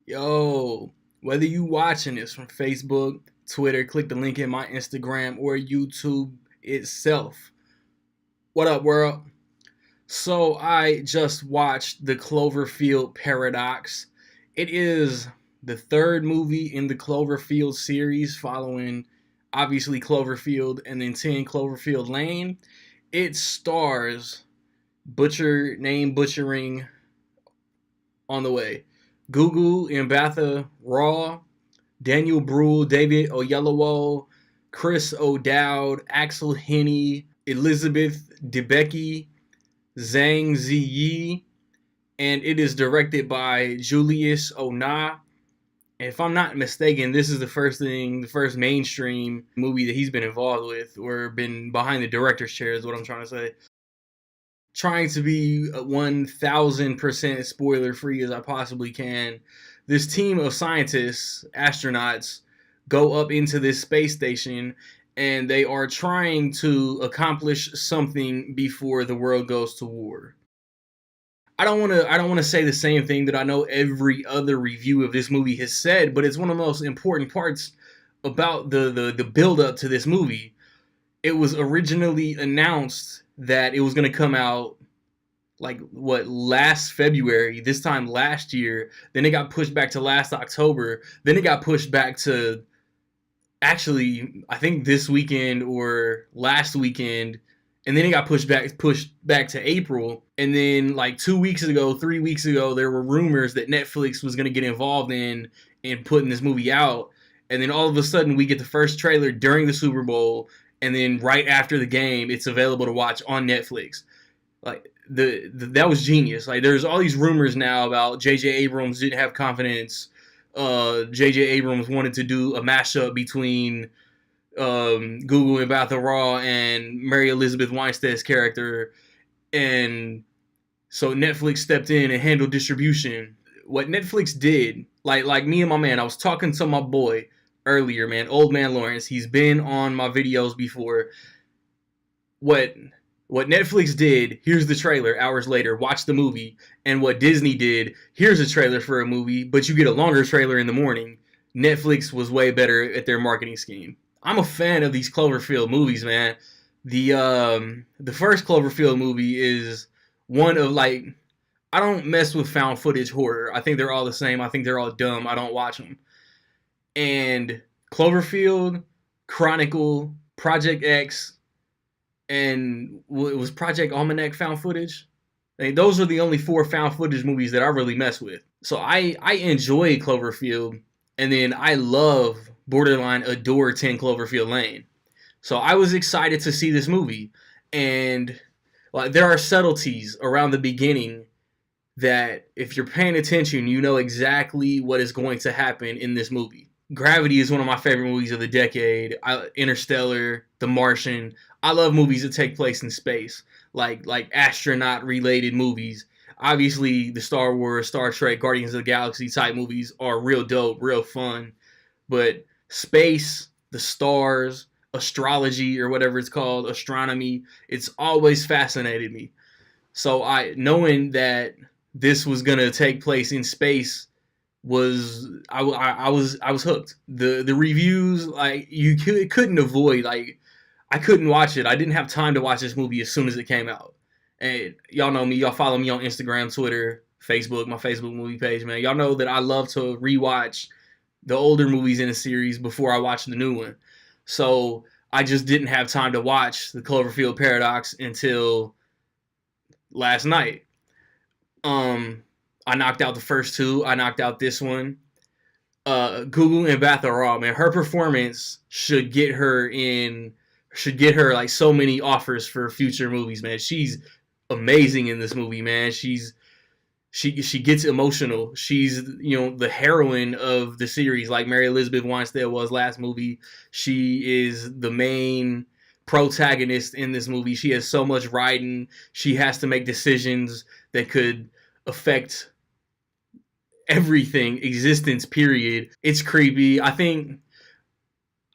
Yo, whether you watching this from Facebook, Twitter, click the link in my Instagram or YouTube itself. What up, world? So I just watched the Cloverfield Paradox. It is the third movie in the Cloverfield series following obviously Cloverfield and then 10 Cloverfield Lane. It stars name butchering on the way. Google Mbatha-Raw, Daniel Bruhl, David Oyelowo, Chris O'Dowd, Axel Henney, Elizabeth Debicki, Zhang Ziyi, and it is directed by Julius Ona. And if I'm not mistaken, this is the first mainstream movie that he's been involved with or been behind the director's chair, is what I'm trying to say. Trying to be 1000% spoiler free as I possibly can. This team of scientists, astronauts, go up into this space station and they are trying to accomplish something before the world goes to war. I don't want to say the same thing that I know every other review of this movie has said, but it's one of the most important parts about the build up to this movie. It was originally announced that it was going to come out last February, this time last year. Then it got pushed back to last October. Then it got pushed back to actually I think this weekend or last weekend, and then it got pushed back to April. And then like 2 weeks ago, 3 weeks ago, there were rumors that Netflix was going to get involved in putting this movie out. And then all of a sudden, we get the first trailer during the Super Bowl, and then right after the game, it's available to watch on Netflix. Like that was genius. Like there's all these rumors now about J.J. Abrams didn't have confidence. J.J. Abrams wanted to do a mashup between Google and Mbatha-Raw and Mary Elizabeth Winstead's character, and so Netflix stepped in and handled distribution. What Netflix did, like me and my man, I was talking to my boy earlier, man, old man Lawrence. He's been on my videos before. What Netflix did, here's the trailer hours later, watch the movie. And what Disney did, here's a trailer for a movie, but you get a longer trailer in the morning. Netflix was way better at their marketing scheme. I'm a fan of these Cloverfield movies, man. The first Cloverfield movie is one of I don't mess with found footage horror. I think they're all the same. I think they're all dumb. I don't watch them. And Cloverfield, Chronicle, Project X, and it was Project Almanac found footage. Those are the only four found footage movies that I really mess with. So I enjoy Cloverfield, and then I love, borderline adore 10 Cloverfield Lane. So I was excited to see this movie, and there are subtleties around the beginning that if you're paying attention, you know exactly what is going to happen in this movie. Gravity is one of my favorite movies of the decade. Interstellar, The Martian. I love movies that take place in space, like astronaut related movies. Obviously, the Star Wars, Star Trek, Guardians of the Galaxy type movies are real dope, real fun. But space, the stars, astrology or whatever it's called, astronomy, it's always fascinated me. So knowing that this was gonna take place in space I was hooked. The reviews, couldn't avoid, I couldn't watch it. I didn't have time to watch this movie as soon as it came out. And y'all know me, y'all follow me on Instagram, Twitter, Facebook, my Facebook movie page, man. Y'all know that I love to rewatch the older movies in a series before I watch the new one. So I just didn't have time to watch the Cloverfield Paradox until last night. I knocked out the first two. I knocked out this one. Google and Mbatha-Raw, man, her performance should get her like so many offers for future movies, man. She's amazing in this movie, man. She gets emotional. She's, the heroine of the series, like Mary Elizabeth Winstead was last movie. She is the main protagonist in this movie. She has so much writing. She has to make decisions that could affect everything, existence, period. It's creepy. I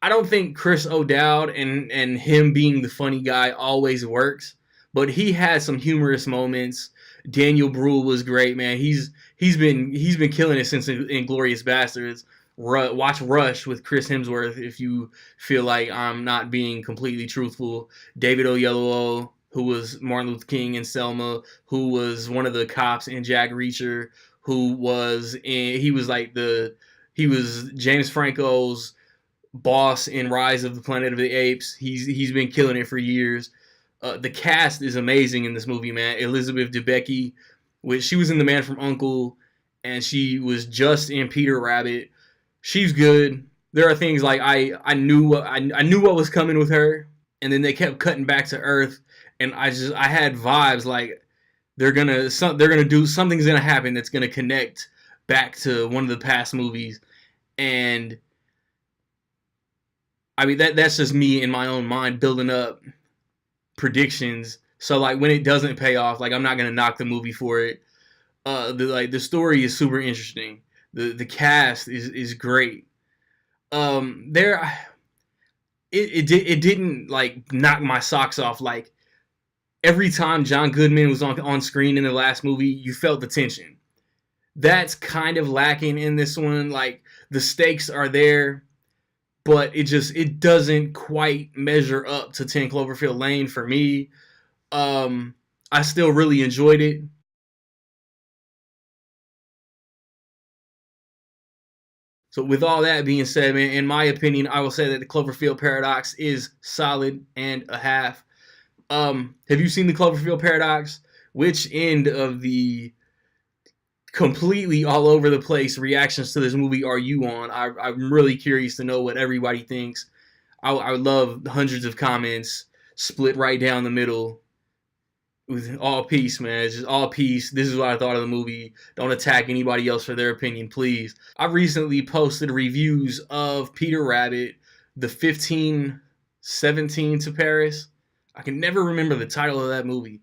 don't think Chris O'Dowd and him being the funny guy always works, but he has some humorous moments. Daniel Bruhl was great, man. He's been killing it since Inglourious Basterds. Watch Rush with Chris Hemsworth if you feel like I'm not being completely truthful. David Oyelowo, who was Martin Luther King in Selma, who was one of the cops in Jack Reacher, he was James Franco's boss in Rise of the Planet of the Apes. He's been killing it for years. The cast is amazing in this movie, man. Elizabeth Debicki, which she was in The Man from U.N.C.L.E., and she was just in Peter Rabbit. She's good. There are things like I knew what was coming with her, and then they kept cutting back to Earth, and I had vibes like they're gonna do something's gonna happen that's gonna connect back to one of the past movies, and I mean that's just me in my own mind building up predictions. So like when it doesn't pay off, like I'm not gonna knock the movie for it. The story is super interesting. The cast is great. There it didn't like knock my socks off. Like every time John Goodman was on screen in the last movie, you felt the tension. That's kind of lacking in this one. Like the stakes are there, but it doesn't quite measure up to 10 Cloverfield Lane for me. I still really enjoyed it. So with all that being said, man, in my opinion, I will say that the Cloverfield Paradox is solid and a half. Have you seen the Cloverfield Paradox? Which end of the completely all over the place reactions to this movie are you on? I'm really curious to know what everybody thinks. I would love hundreds of comments split right down the middle with all peace, man. It's just all peace. This is what I thought of the movie. Don't attack anybody else for their opinion, please. I recently posted reviews of Peter Rabbit, the 1517 to Paris. I can never remember the title of that movie.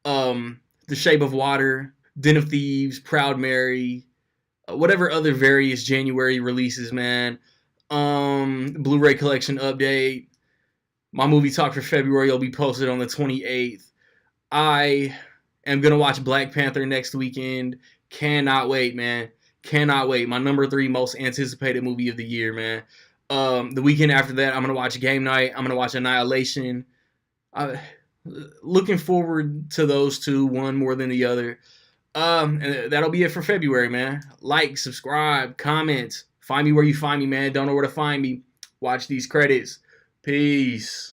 The Shape of Water, Den of Thieves, Proud Mary, whatever other various January releases, man. Blu-ray collection update. My movie talk for February will be posted on the 28th. I am going to watch Black Panther next weekend. Cannot wait, man. Cannot wait. My number 3 most anticipated movie of the year, man. The weekend after that, I'm going to watch Game Night. I'm going to watch Annihilation. Looking forward to those two, one more than the other. And that'll be it for February, man. Like, subscribe, comment. Find me where you find me, man. Don't know where to find me. Watch these credits. Peace.